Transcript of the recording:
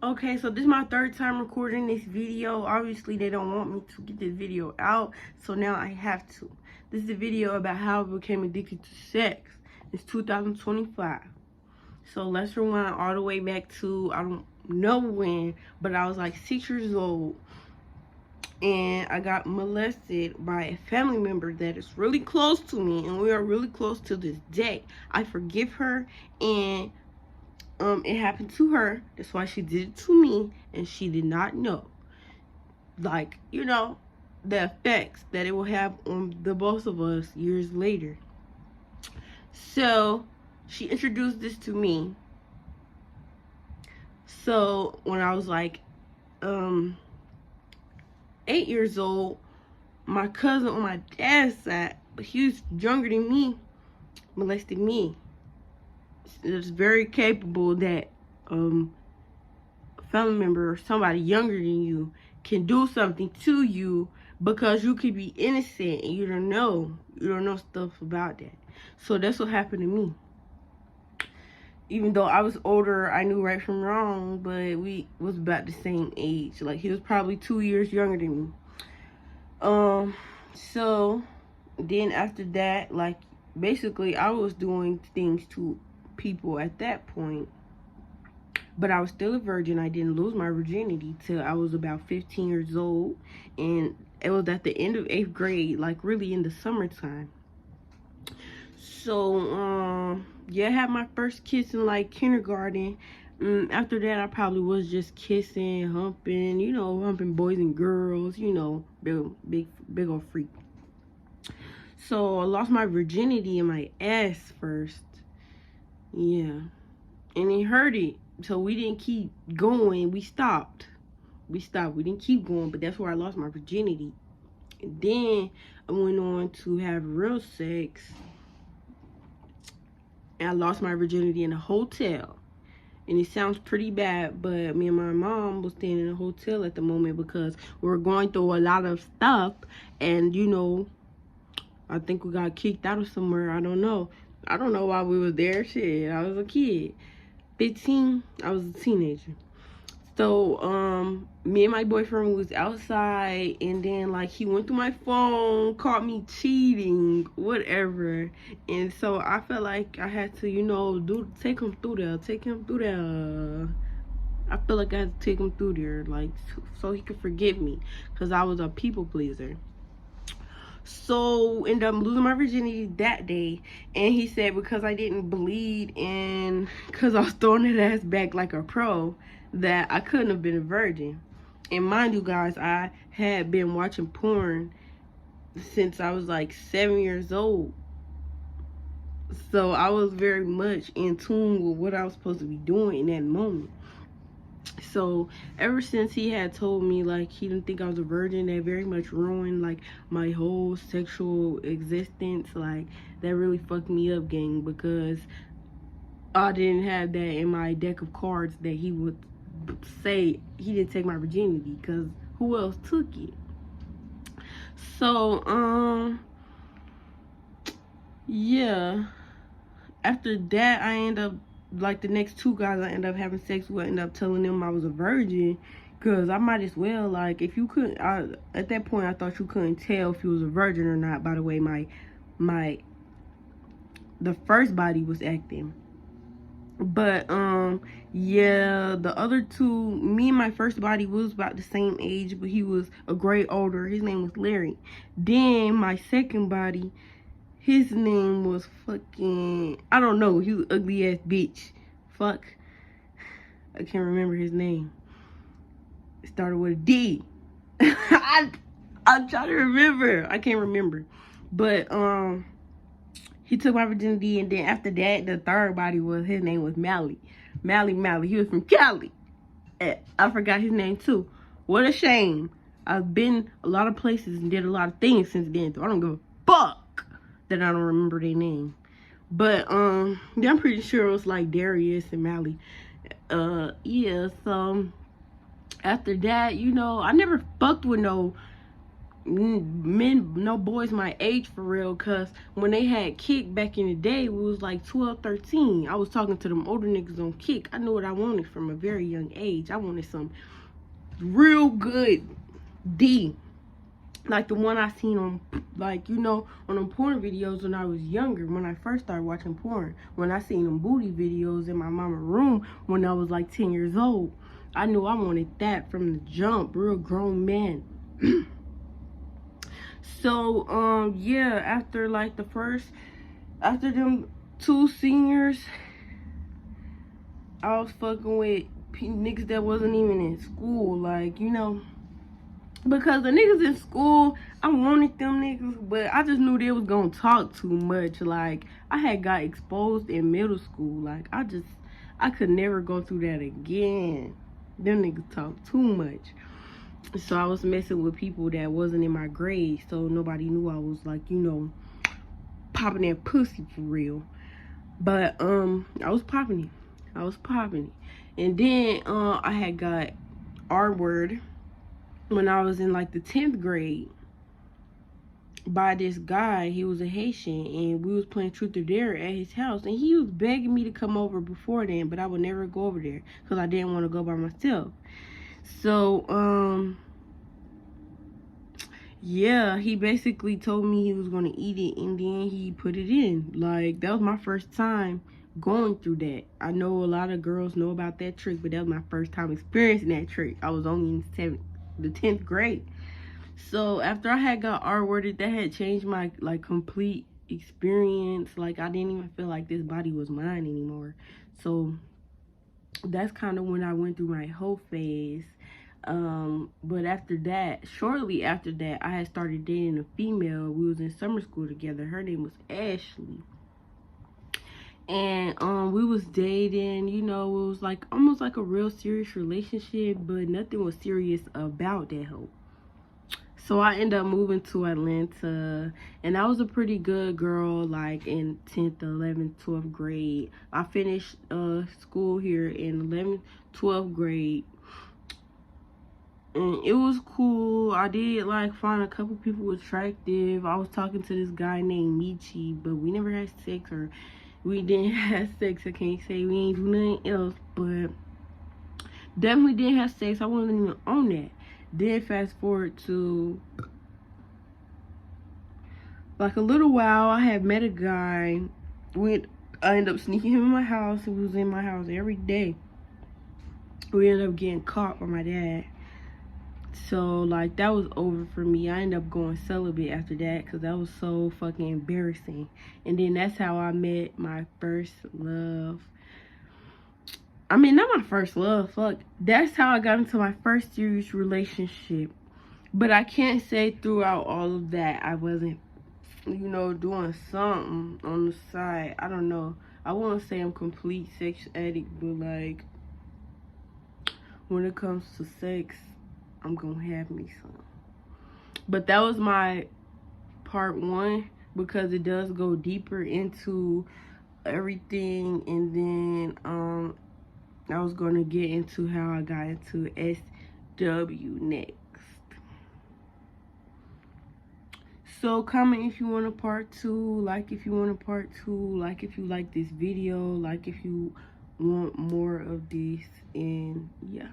Okay, so this is my third time recording this video. Obviously, they don't want me to get this video out, so now I have to. This is a video about how I became addicted to sex. It's 2025. So let's rewind all the way back to, I don't know when, but I was like 6 years old. And I got molested by a family member that is really close to me, and we are really close to this day. I forgive her, and it happened to her. That's why she did it to me, and she did not know, like, you know, the effects that it will have on the both of us years later. So she introduced this to me. So when I was like 8 years old, my cousin on my dad's side, but he was younger than me, molested me. It's very capable that a family member or somebody younger than you can do something to you because you could be innocent and you don't know stuff about that. So that's what happened to me. Even though I was older, I knew right from wrong, but we was about the same age. Like, he was probably 2 years younger than me. So then after that, like, basically I was doing things to people at that point, but I was still a virgin. I didn't lose my virginity till I was about 15 years old, and it was at the end of 8th grade, like really in the summertime. So yeah, I had my first kiss in like kindergarten. After that, I probably was just kissing, humping, humping boys and girls, big old freak. So I lost my virginity in my ass first. Yeah. And it hurted. So we didn't keep going. We stopped. We didn't keep going, but that's where I lost my virginity. And then I went on to have real sex. And I lost my virginity in a hotel. And it sounds pretty bad, but me and my mom was staying in a hotel at the moment because we were going through a lot of stuff. And, I think we got kicked out of somewhere. I don't know. I don't know why we was there. Shit, I was a kid. 15, I was a teenager. So, me and my boyfriend was outside, and then, like, he went through my phone, caught me cheating, whatever. And so I felt like I had to, take him through there. I feel like I had to take him through there, like, so he could forgive me, because I was a people pleaser. So ended up losing my virginity that day, and he said because I didn't bleed and because I was throwing that ass back like a pro, that I couldn't have been a virgin. And mind you guys, I had been watching porn since I was like 7 years old, so I was very much in tune with what I was supposed to be doing in that moment. So ever since he had told me like he didn't think I was a virgin, that very much ruined like my whole sexual existence. Like, that really fucked me up, gang, because I didn't have that in my deck of cards that he would say he didn't take my virginity, because who else took it? So yeah, after that I ended up, like, the next 2 guys I ended up having sex with, I ended up telling them I was a virgin, because I might as well, like, if you couldn't, at that point I thought you couldn't tell if you was a virgin or not by the way the first body was acting. But yeah, the other 2, me and my first body was about the same age, but he was a grade older. His name was Larry. Then my second body, his name was fucking, I don't know, he was ugly ass bitch. Fuck, I can't remember his name. It started with a D. I'm trying to remember. I can't remember. But he took my virginity, and then after that, the third body his name was Mally. Mally. He was from Cali. I forgot his name too. What a shame. I've been a lot of places and did a lot of things since then, so I don't give a fuck that I don't remember their name. But yeah, I'm pretty sure it was like Darius and Mally. Yeah, so after that, I never fucked with no men, no boys my age for real, cause when they had Kick back in the day, we was like 12, 13. I was talking to them older niggas on Kick. I knew what I wanted from a very young age. I wanted some real good D, like the one I seen on, like, you know, on them porn videos when I was younger, when I first started watching porn. When I seen them booty videos in my mama's room when I was like 10 years old. I knew I wanted that from the jump, real grown man. So, yeah, after like after them 2 seniors, I was fucking with niggas that wasn't even in school, like, you know, because the niggas in school, I wanted them niggas, but I just knew they was gonna talk too much. Like, I had got exposed in middle school. Like, I could never go through that again. Them niggas talk too much. So I was messing with people that wasn't in my grade, so nobody knew I was, like, you know, popping that pussy for real. But I was popping it. And then I had got R-word when I was in like the 10th grade by this guy. He was a Haitian, and we was playing truth or dare at his house, and he was begging me to come over before then, but I would never go over there because I didn't want to go by myself. So yeah, he basically told me he was gonna eat it, and then he put it in. Like, that was my first time going through that. I know a lot of girls know about that trick, but that was my first time experiencing that trick. I was only in the 10th grade. So after I had got R-worded, that had changed my like complete experience. Like, I didn't even feel like this body was mine anymore. So that's kind of when I went through my whole phase. But after that, shortly after that, I had started dating a female. We was in summer school together. Her name was Ashley. And we was dating, you know, it was like almost like a real serious relationship, but nothing was serious about that hoe. So I ended up moving to Atlanta, and I was a pretty good girl, like in 10th, 11th, 12th grade. I finished school here in 11th, 12th grade, and it was cool. I did like find a couple people attractive. I was talking to this guy named Michi, but we never had sex, or we didn't have sex. I can't say we ain't do nothing else, but definitely didn't have sex. I wasn't even on that. Then fast forward to like a little while, I had met a guy. I ended up sneaking him in my house. He was in my house every day. We ended up getting caught by my dad. So like, that was over for me. I ended up going celibate after that because that was so fucking embarrassing. And then that's how I met my first love. I mean, not my first love, fuck. That's how I got into my first serious relationship. But I can't say throughout all of that I wasn't, you know, doing something on the side. I don't know. I won't say I'm complete sex addict, but like, when it comes to sex, I'm gonna have me some. But that was my part 1, because it does go deeper into everything. And then I was gonna get into how I got into SW next. So comment if you want a part 2, like if you want a part 2, like if you like this video, like if you want more of this, and yeah.